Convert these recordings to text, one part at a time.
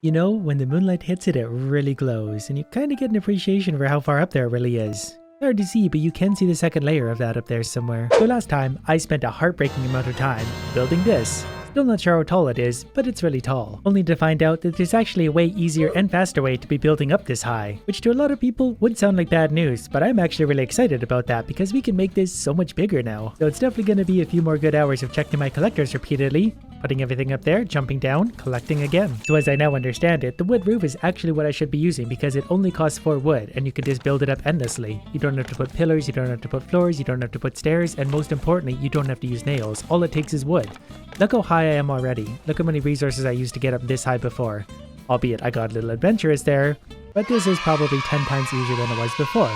You know, when the moonlight hits it, it really glows, and you kind of get an appreciation for how far up there it really is. Hard to see, but you can see the second layer of that up there somewhere. So last time, I spent a heartbreaking amount of time building this. Still not sure how tall it is, but it's really tall. Only to find out that there's actually a way easier and faster way to be building up this high, which to a lot of people would sound like bad news, but I'm actually really excited about that because we can make this so much bigger now. So it's definitely going to be a few more good hours of checking my collectors repeatedly, putting everything up there, jumping down, collecting again. So as I now understand it, the wood roof is actually what I should be using because it only costs 4 wood and you can just build it up endlessly. You don't have to put pillars, you don't have to put floors, you don't have to put stairs, and most importantly, you don't have to use nails. All it takes is wood. Look how high I am already. Look how many resources I used to get up this high before. Albeit I got a little adventurous there, but this is probably 10 times easier than it was before.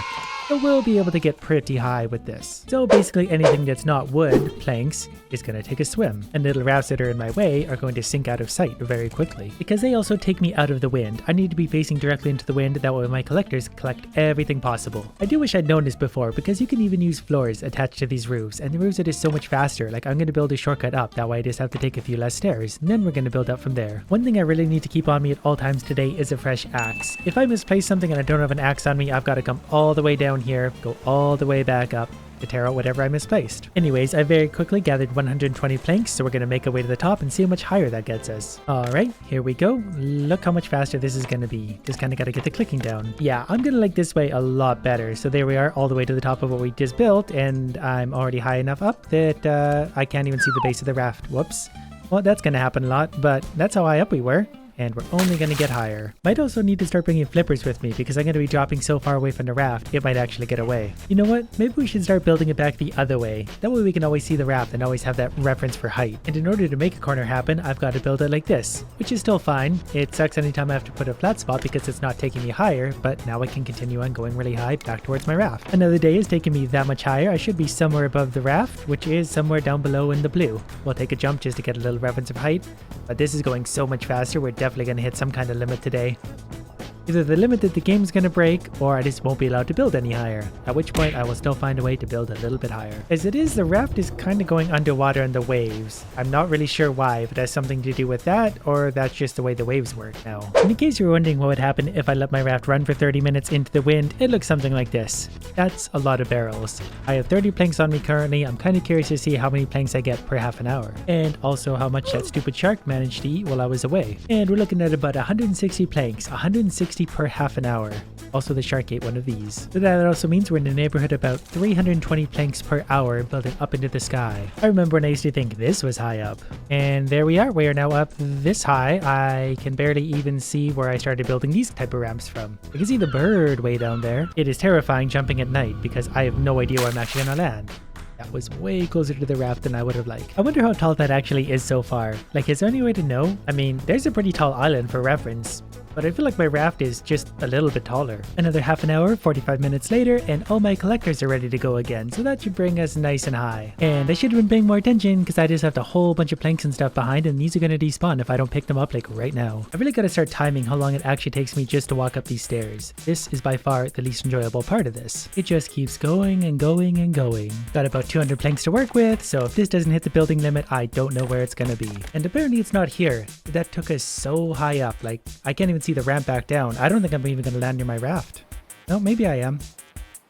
So we'll be able to get pretty high with this. So basically anything that's not wood, planks, is going to take a swim. And little rafts that are in my way are going to sink out of sight very quickly. Because they also take me out of the wind. I need to be facing directly into the wind, that way my collectors collect everything possible. I do wish I'd known this before because you can even use floors attached to these roofs. And the roofs are just so much faster. Like I'm going to build a shortcut up, that way I just have to take a few less stairs. And then we're going to build up from there. One thing I really need to keep on me at all times today is a fresh axe. If I misplace something and I don't have an axe on me, I've got to come all the way down here, go all the way back up to tear out whatever I misplaced. Anyways, I very quickly gathered 120 planks, so we're going to make our way to the top and see how much higher that gets us. Alright, here we go. Look how much faster this is going to be. Just kind of got to get the clicking down. Yeah, I'm going to like this way a lot better. So there we are, all the way to the top of what we just built, and I'm already high enough up that I can't even see the base of the raft. Whoops. Well, that's going to happen a lot, but that's how high up we were. And we're only going to get higher. Might also need to start bringing flippers with me because I'm going to be dropping so far away from the raft, it might actually get away. You know what? Maybe we should start building it back the other way. That way we can always see the raft and always have that reference for height. And in order to make a corner happen, I've got to build it like this, which is still fine. It sucks anytime I have to put a flat spot because it's not taking me higher, but now I can continue on going really high back towards my raft. Another day is taking me that much higher. I should be somewhere above the raft, which is somewhere down below in the blue. We'll take a jump just to get a little reference of height, but this is going so much faster, we're definitely going to hit some kind of limit today. Either the limit that the game's gonna break, or I just won't be allowed to build any higher, at which point I will still find a way to build a little bit higher. As it is, the raft is kind of going underwater in the waves. I'm not really sure why, if it has something to do with that, or that's just the way the waves work now. And in case you're wondering what would happen if I let my raft run for 30 minutes into the wind, it looks something like this. That's a lot of barrels. I have 30 planks on me currently. I'm kind of curious to see how many planks I get per half an hour, and also how much that stupid shark managed to eat while I was away. And we're looking at about 160 planks, 160 per half an hour. Also, the shark ate one of these. So that also means we're in the neighborhood about 320 planks per hour building up into the sky. I remember when I used to think this was high up. And there we are. We are now up this high. I can barely even see where I started building these type of ramps from. I can see the bird way down there. It is terrifying jumping at night because I have no idea where I'm actually going to land. That was way closer to the raft than I would have liked. I wonder how tall that actually is so far. Like, is there any way to know? I mean, there's a pretty tall island for reference, but I feel like my raft is just a little bit taller. Another half an hour, 45 minutes later, and all my collectors are ready to go again, so that should bring us nice and high. And I should have been paying more attention because I just have a whole bunch of planks and stuff behind, and these are going to despawn if I don't pick them up like right now. I really got to start timing how long it actually takes me just to walk up these stairs. This is by far the least enjoyable part of this. It just keeps going and going and going. Got about 200 planks to work with, so if this doesn't hit the building limit, I don't know where it's going to be. And apparently it's not here. That took us so high up, like I can't even see the ramp back down. I don't think I'm even going to land near my raft. No, maybe I am.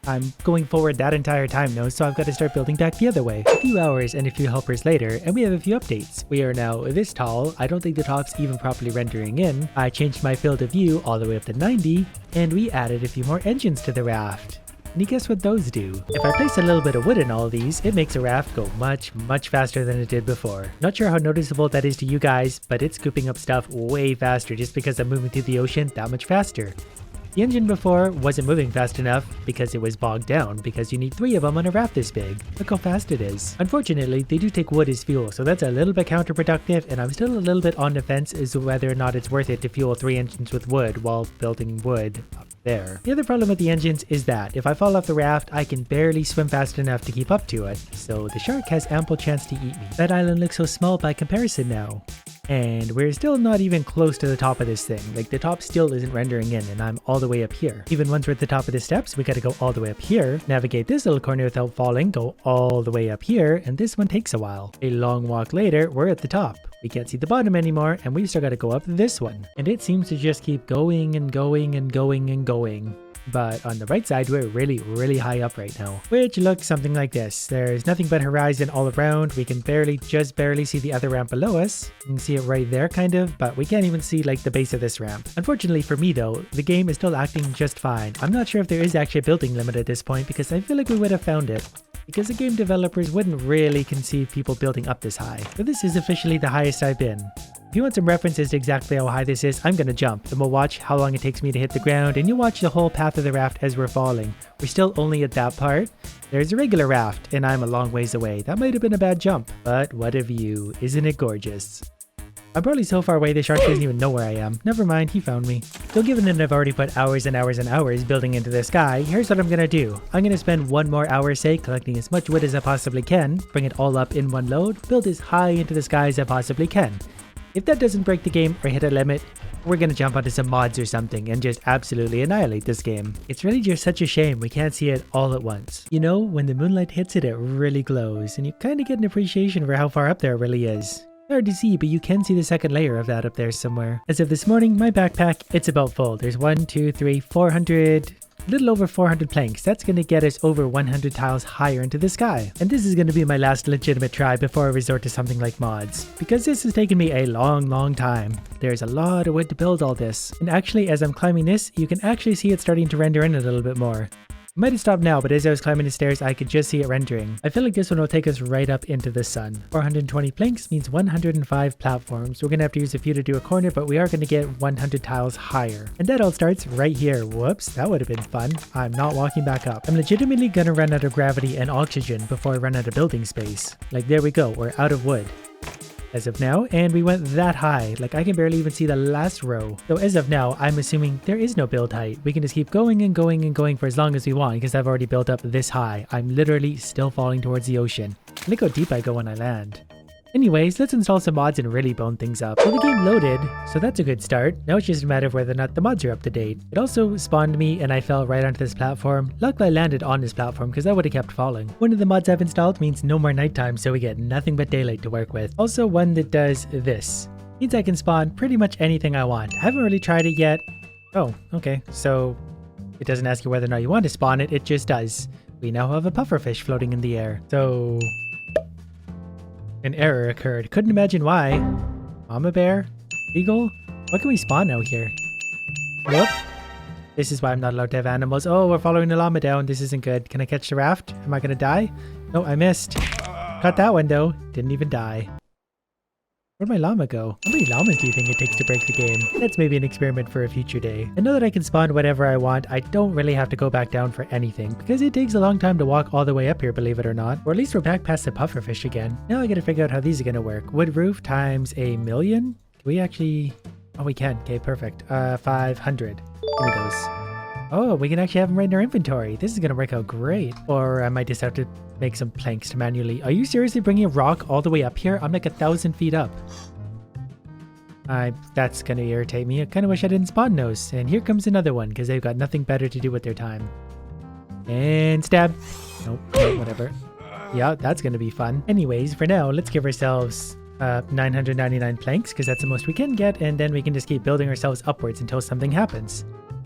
I'm going forward that entire time though, so I've got to start building back the other way. A few hours and a few helpers later, and we have a few updates. We are now this tall. I don't think the top's even properly rendering in. I changed my field of view all the way up to 90, and we added a few more engines to the raft. And you guess what those do? If I place a little bit of wood in all of these, it makes a raft go much faster than it did before. Not sure how noticeable that is to you guys, but it's scooping up stuff way faster just because I'm moving through the ocean that much faster. The engine before wasn't moving fast enough because it was bogged down because you need 3 of them on a raft this big. Look how fast it is. Unfortunately, they do take wood as fuel, so that's a little bit counterproductive, and I'm still a little bit on the fence as to whether or not it's worth it to fuel 3 engines with wood while building wood up there. The other problem with the engines is that if I fall off the raft, I can barely swim fast enough to keep up to it, so the shark has ample chance to eat me. That island looks so small by comparison now. And we're still not even close to the top of this thing. Like the top still isn't rendering in and I'm all the way up here. Even once we're at the top of the steps, we gotta go all the way up here, navigate this little corner without falling, go all the way up here, and this one takes a while. A long walk later, we're at the top. We can't see the bottom anymore and we still gotta go up this one. And it seems to just keep going and going and going and going. But on the right side, we're really high up right now, which looks something like this. There's nothing but horizon all around. We can just barely see the other ramp below us. You can see it right there kind of, but we can't even see like the base of this ramp. Unfortunately for me though, the game is still acting just fine. I'm not sure if there is actually a building limit at this point because I feel like we would have found it. Because the game developers wouldn't really conceive people building up this high. So this is officially the highest I've been. If you want some references to exactly how high this is, I'm gonna jump, and we'll watch how long it takes me to hit the ground, and you'll watch the whole path of the raft as we're falling. We're still only at that part. There's a regular raft, and I'm a long ways away. That might have been a bad jump, but what a view. Isn't it gorgeous? I'm probably so far away the shark doesn't even know where I am. Never mind, he found me. So given that I've already put hours and hours and hours building into the sky, here's what I'm gonna do. I'm gonna spend one more hour, say, collecting as much wood as I possibly can, bring it all up in one load, build as high into the sky as I possibly can. If that doesn't break the game or hit a limit, we're gonna jump onto some mods or something and just absolutely annihilate this game. It's really just such a shame we can't see it all at once. You know, when the moonlight hits it, it really glows, and you kind of get an appreciation for how far up there it really is. Hard to see, but you can see the second layer of that up there somewhere. As of this morning, my backpack, it's about full. There's 400, a little over 400 planks. That's going to get us over 100 tiles higher into the sky. And this is going to be my last legitimate try before I resort to something like mods. Because this has taken me a long time. There's a lot of wood to build all this. And actually, as I'm climbing this, you can actually see it starting to render in a little bit more. I might have stopped now, but as I was climbing the stairs, I could just see it rendering. I feel like this one will take us right up into the sun. 420 planks means 105 platforms. We're going to have to use a few to do a corner, but we are going to get 100 tiles higher. And that all starts right here. Whoops, that would have been fun. I'm not walking back up. I'm legitimately going to run out of gravity and oxygen before I run out of building space. Like there we go, we're out of wood. As of now, and we went that high, like I can barely even see the last row. So as of now, I'm assuming there is no build height. We can just keep going and going and going for as long as we want because I've already built up this high. I'm literally still falling towards the ocean. Look how deep I go when I land. Anyways, let's install some mods and really bone things up. So the game loaded, so that's a good start. Now it's just a matter of whether or not the mods are up to date. It also spawned me and I fell right onto this platform. Luckily I landed on this platform because I would have kept falling. One of the mods I've installed means no more nighttime, so we get nothing but daylight to work with. Also one that does this. Means I can spawn pretty much anything I want. I haven't really tried it yet. Oh, okay. So it doesn't ask you whether or not you want to spawn it, it just does. We now have a pufferfish floating in the air. So an error occurred. Couldn't imagine why. Mama bear? Eagle? What can we spawn out here? Nope. This is why I'm not allowed to have animals. Oh, we're following the llama down. This isn't good. Can I catch the raft? Am I gonna die? No, I missed. Caught that one though. Didn't even die. Where'd my llama go? How many llamas do you think it takes to break the game? That's maybe an experiment for a future day. And now that I can spawn whatever I want, I don't really have to go back down for anything, because it takes a long time to walk all the way up here, believe it or not. Or at least we're back past the pufferfish again. Now I gotta figure out how these are gonna work. Wood roof times 1,000,000? Can we actually... Oh, we can. Okay, perfect. 500. Give me those. Oh, we can actually have them right in our inventory. This is gonna work out great. Or I might just have to make some planks to manually... Are you seriously bringing a rock all the way up here? I'm like 1,000 feet up. That's gonna irritate me. I kind of wish I didn't spawn those. And here comes another one, because they've got nothing better to do with their time. And stab. Nope, whatever. Yeah, that's gonna be fun. Anyways, for now, let's give ourselves 999 planks, because that's the most we can get, and then we can just keep building ourselves upwards until something happens.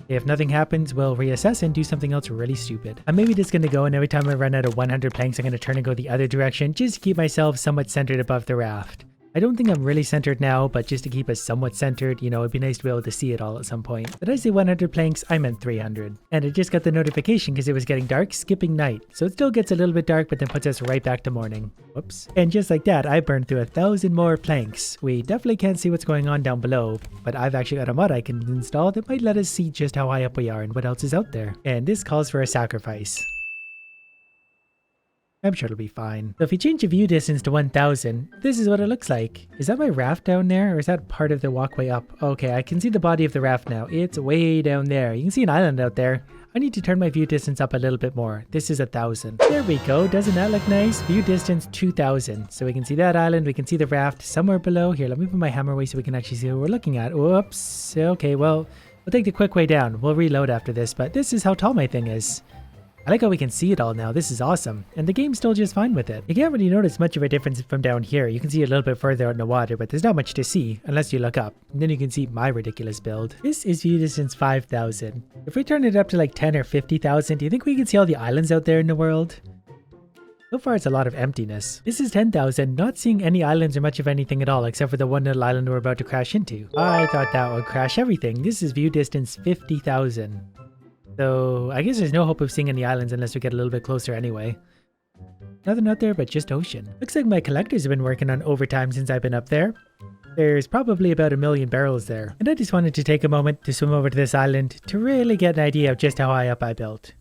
If nothing happens, we'll reassess and do something else really stupid. I'm maybe just gonna go, and every time I run out of 100 planks, I'm gonna turn and go the other direction, just to keep myself somewhat centered above the raft. I don't think I'm really centered now, but just to keep us somewhat centered, you know, it'd be nice to be able to see it all at some point. Did I say 100 planks? I meant 300. And I just got the notification because it was getting dark, skipping night. So it still gets a little bit dark, but then puts us right back to morning. Whoops. And just like that, I burned through 1,000 more planks. We definitely can't see what's going on down below, but I've actually got a mod I can install that might let us see just how high up we are and what else is out there. And this calls for a sacrifice. I'm sure it'll be fine. So if you change the view distance to 1000, this is what it looks like. Is that my raft down there, or is that part of the walkway up? Okay, I can see the body of the raft now. It's way down there. You can see an island out there. I need to turn my view distance up a little bit more. This is 1,000. There we go. Doesn't that look nice? View distance 2,000. So we can see that island. We can see the raft somewhere below. Here, let me put my hammer away so we can actually see what we're looking at. Whoops. Okay, well, we'll take the quick way down. We'll reload after this, but this is how tall my thing is. I like how we can see it all now. This is awesome. And the game's still just fine with it. You can't really notice much of a difference from down here. You can see a little bit further out in the water, but there's not much to see unless you look up. And then you can see my ridiculous build. This is view distance 5,000. If we turn it up to like 10 or 50,000, do you think we can see all the islands out there in the world? So far, it's a lot of emptiness. This is 10,000, not seeing any islands or much of anything at all, except for the one little island we're about to crash into. I thought that would crash everything. This is view distance 50,000. So I guess there's no hope of seeing any islands unless we get a little bit closer anyway. Nothing out there but just ocean. Looks like my collectors have been working on overtime since I've been up there. There's probably about 1 million barrels there. And I just wanted to take a moment to swim over to this island to really get an idea of just how high up I built.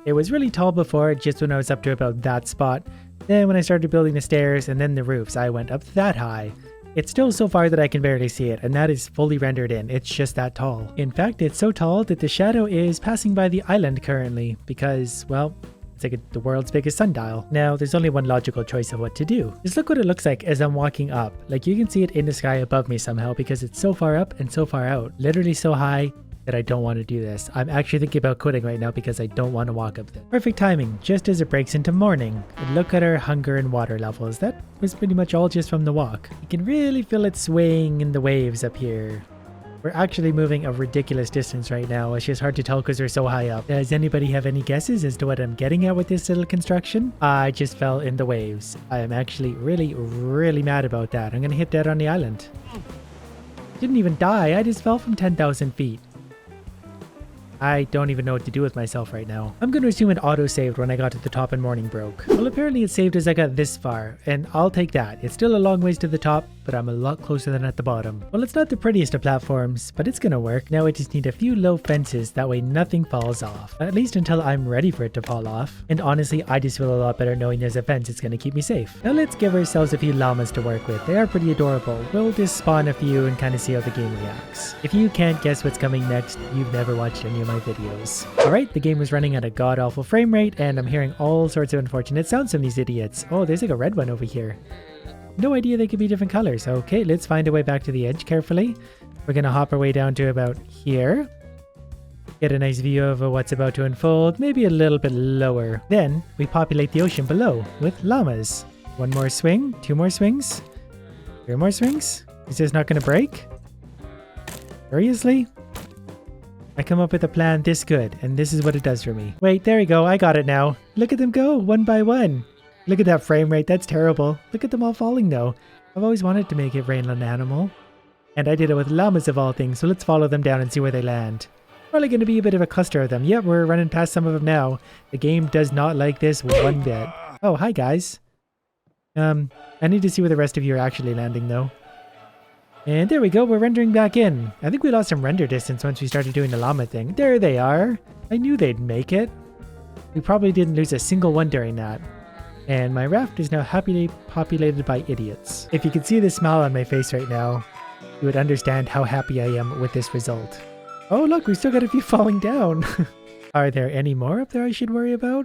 It was really tall before, just when I was up to about that spot. Then when I started building the stairs and then the roofs, I went up that high. It's still so far that I can barely see it, and that is fully rendered in. It's just that tall. In fact, it's so tall that the shadow is passing by the island currently because, well, it's like the world's biggest sundial. Now, there's only one logical choice of what to do. Just look what it looks like as I'm walking up. Like, you can see it in the sky above me somehow because it's so far up and so far out. Literally so high that I don't want to do this. I'm actually thinking about quitting right now because I don't want to walk up there. Perfect timing, just as it breaks into morning. And look at our hunger and water levels. That was pretty much all just from the walk. You can really feel it swaying in the waves up here. We're actually moving a ridiculous distance right now. It's just hard to tell because we're so high up. Does anybody have any guesses as to what I'm getting at with this little construction? I just fell in the waves. I am actually really mad about that. I'm gonna hit dead on the island. Didn't even die. I just fell from 10,000 feet. I don't even know what to do with myself right now. I'm going to assume it auto-saved when I got to the top and morning broke. Well, apparently it saved as I got this far, and I'll take that. It's still a long ways to the top, but I'm a lot closer than at the bottom. Well, it's not the prettiest of platforms, but it's gonna work. Now I just need a few low fences, that way nothing falls off. At least until I'm ready for it to fall off. And honestly, I just feel a lot better knowing there's a fence. It's gonna keep me safe. Now let's give ourselves a few llamas to work with. They are pretty adorable. We'll just spawn a few and kind of see how the game reacts. If you can't guess what's coming next, you've never watched any of my videos. Alright, the game was running at a god-awful frame rate, and I'm hearing all sorts of unfortunate sounds from these idiots. Oh, there's like a red one over here. No idea they could be different colors. Okay, let's find a way back to the edge carefully. We're gonna hop our way down to about here. Get a nice view of what's about to unfold, maybe a little bit lower. Then we populate the ocean below with llamas. One more swing, 2 more swings, 3 more swings. Is this not gonna break? Seriously? I come up with a plan this good, and this is what it does for me. Wait, there we go, I got it now. Look at them go, one by one. Look at that frame rate, that's terrible. Look at them all falling though. I've always wanted to make it rain on an animal. And I did it with llamas of all things, so let's follow them down and see where they land. Probably going to be a bit of a cluster of them. Yep, we're running past some of them now. The game does not like this one bit. Oh, hi guys. I need to see where the rest of you are actually landing though. And there we go, we're rendering back in. I think we lost some render distance once we started doing the llama thing. There they are. I knew they'd make it. We probably didn't lose a single one during that. And my raft is now happily populated by idiots. If you could see the smile on my face right now, you would understand how happy I am with this result. Oh look, we still got a few falling down. Are there any more up there I should worry about?